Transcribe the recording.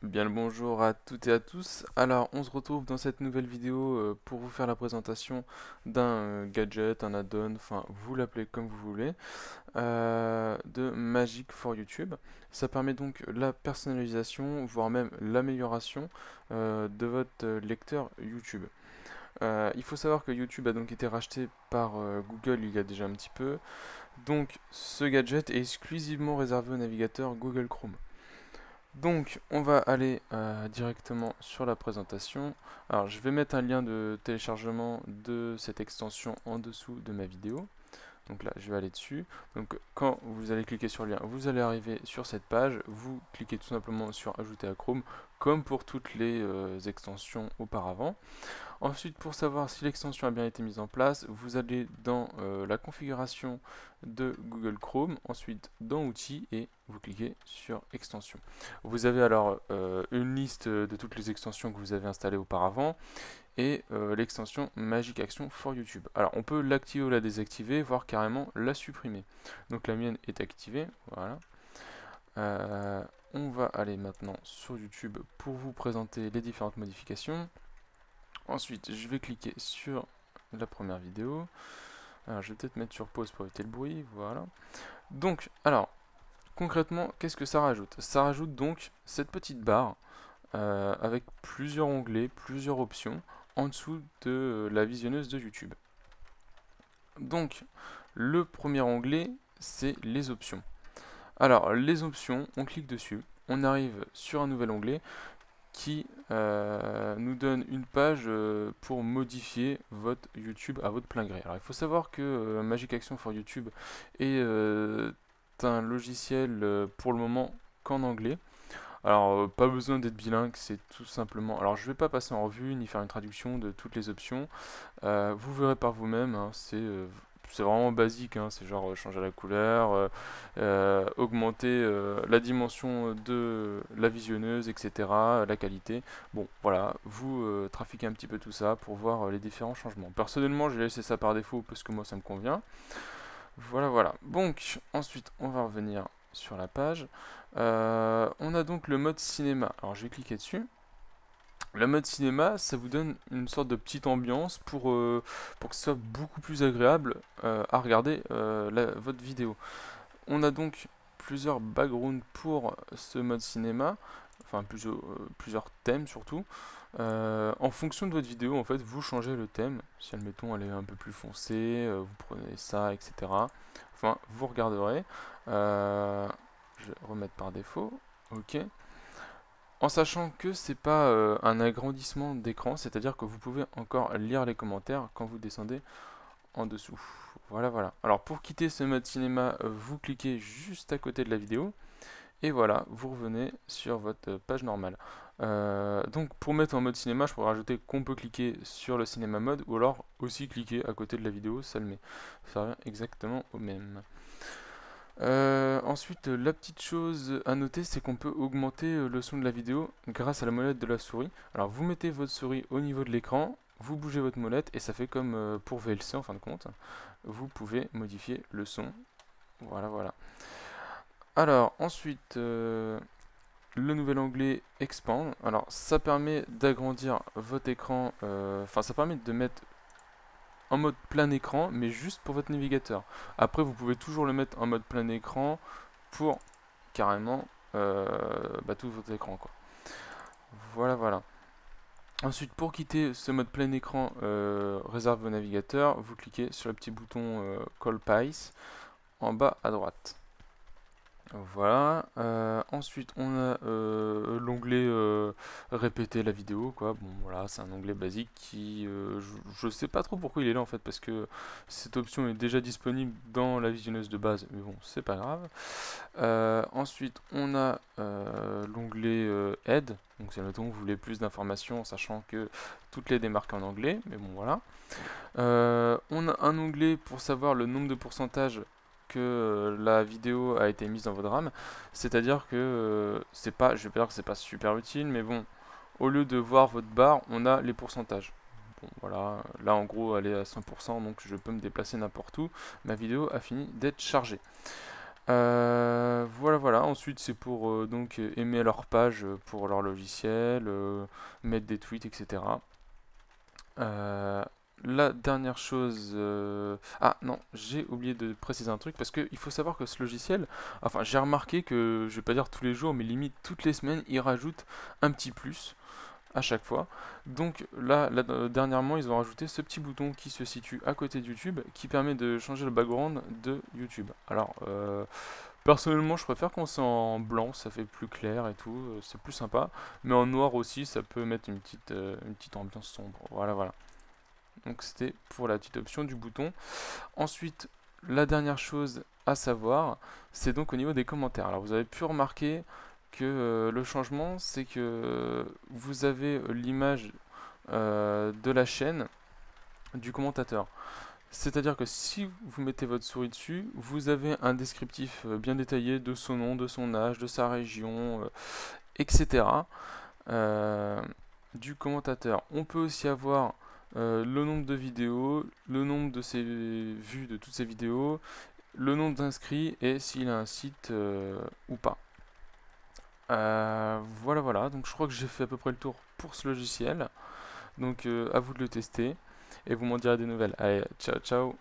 Bien le bonjour à toutes et à tous. Alors, on se retrouve dans cette nouvelle vidéo pour vous faire la présentation d'un gadget, un add-on, enfin, vous l'appelez comme vous voulez, de Magic for YouTube. Ça permet donc la personnalisation, voire même l'amélioration de votre lecteur YouTube. Il faut savoir que YouTube a donc été racheté par Google il y a déjà un petit peu. Donc, ce gadget est exclusivement réservé au navigateur Google Chrome. Donc, on va aller directement sur la présentation. Alors, je vais mettre un lien de téléchargement de cette extension en dessous de ma vidéo. Donc là, je vais aller dessus. Donc, quand vous allez cliquer sur le lien, vous allez arriver sur cette page. Vous cliquez tout simplement sur Ajouter à Chrome, comme pour toutes les extensions auparavant. Ensuite, pour savoir si l'extension a bien été mise en place, vous allez dans la configuration de Google Chrome, ensuite dans Outils et vous cliquez sur Extensions. Vous avez alors une liste de toutes les extensions que vous avez installées auparavant et l'extension Magic Action for YouTube. Alors on peut l'activer ou la désactiver, voire carrément la supprimer. Donc la mienne est activée, voilà. On va aller maintenant sur YouTube pour vous présenter les différentes modifications. Ensuite, je vais cliquer sur la première vidéo. Alors, je vais peut-être mettre sur pause pour éviter le bruit. Voilà. Donc, alors, concrètement, qu'est-ce que ça rajoute? Ça rajoute donc cette petite barre avec plusieurs onglets, plusieurs options en dessous de la visionneuse de YouTube. Donc, le premier onglet, c'est les options. Alors, les options, on clique dessus, on arrive sur un nouvel onglet qui nous donne une page pour modifier votre YouTube à votre plein gré. Alors il faut savoir que Magic Action for YouTube est un logiciel pour le moment qu'en anglais. Alors pas besoin d'être bilingue, c'est tout simplement... Alors je vais pas passer en revue ni faire une traduction de toutes les options. Vous verrez par vous-même, hein, c'est vraiment basique, hein, c'est genre changer la couleur, augmenter la dimension de la visionneuse, etc., la qualité. Bon, voilà, vous trafiquez un petit peu tout ça pour voir les différents changements. Personnellement, j'ai laissé ça par défaut parce que moi ça me convient. Voilà, voilà. Donc, ensuite, on va revenir sur la page. On a donc le mode cinéma. Alors, je vais cliquer dessus. Le mode cinéma, ça vous donne une sorte de petite ambiance pour que ce soit beaucoup plus agréable à regarder votre vidéo. On a donc plusieurs backgrounds pour ce mode cinéma, enfin plusieurs thèmes surtout. En fonction de votre vidéo, en fait, vous changez le thème. Si, admettons, elle est un peu plus foncée, vous prenez ça, etc. Enfin, vous regarderez. Je vais remettre par défaut. Ok. En sachant que c'est pas un agrandissement d'écran, c'est-à-dire que vous pouvez encore lire les commentaires quand vous descendez en dessous. Voilà, voilà. Alors pour quitter ce mode cinéma, vous cliquez juste à côté de la vidéo et voilà, vous revenez sur votre page normale. Donc pour mettre en mode cinéma, je pourrais rajouter qu'on peut cliquer sur le cinéma mode ou alors aussi cliquer à côté de la vidéo, ça le met. Ça revient exactement au même. Ensuite, la petite chose à noter, c'est qu'on peut augmenter le son de la vidéo grâce à la molette de la souris. Alors, vous mettez votre souris au niveau de l'écran, vous bougez votre molette et ça fait comme pour VLC en fin de compte. Vous pouvez modifier le son. Voilà, voilà. Alors, ensuite, le nouvel onglet Expand. Alors, ça permet d'agrandir votre écran. Enfin, ça permet de mettre en mode plein écran, mais juste pour votre navigateur. Après, vous pouvez toujours le mettre en mode plein écran pour carrément tout votre écran, quoi. Voilà, voilà. Ensuite, pour quitter ce mode plein écran réservé au navigateur, vous cliquez sur le petit bouton Call Pice en bas à droite. Voilà. Ensuite, on a l'onglet répéter la vidéo, quoi. Bon, voilà, c'est un onglet basique qui, je sais pas trop pourquoi il est là en fait, parce que cette option est déjà disponible dans la visionneuse de base, mais bon, c'est pas grave. Ensuite, on a l'onglet Aide. Donc, si admettons vous voulez plus d'informations, sachant que toutes les démarques en anglais, mais bon, voilà. On a un onglet pour savoir le nombre de pourcentages que la vidéo a été mise dans votre RAM, c'est-à-dire que c'est pas, je vais pas dire que c'est pas super utile, mais bon, au lieu de voir votre barre, on a les pourcentages. Bon, voilà, là en gros elle est à 100%, donc je peux me déplacer n'importe où. Ma vidéo a fini d'être chargée. Voilà. Ensuite, c'est pour donc aimer leur page pour leur logiciel, mettre des tweets, etc. Euh, la dernière chose... Ah non, j'ai oublié de préciser un truc, parce qu'il faut savoir que ce logiciel, enfin j'ai remarqué que, je vais pas dire tous les jours, mais limite toutes les semaines, il rajoute un petit plus à chaque fois. Donc là, dernièrement, ils ont rajouté ce petit bouton qui se situe à côté de YouTube, qui permet de changer le background de YouTube. Alors, personnellement, je préfère quand c'est en blanc, ça fait plus clair et tout, c'est plus sympa. Mais en noir aussi, ça peut mettre une petite ambiance sombre. Voilà. Donc c'était pour la petite option du bouton. Ensuite, la dernière chose à savoir, c'est donc au niveau des commentaires. Alors vous avez pu remarquer que le changement, c'est que vous avez l'image de la chaîne du commentateur. C'est-à-dire que si vous mettez votre souris dessus, vous avez un descriptif bien détaillé de son nom, de son âge, de sa région, etc. euh, du commentateur. On peut aussi avoir le nombre de vidéos, le nombre de ses vues de toutes ces vidéos, le nombre d'inscrits et s'il a un site ou pas. Voilà. Donc je crois que j'ai fait à peu près le tour pour ce logiciel. Donc à vous de le tester et vous m'en direz des nouvelles. Allez, ciao.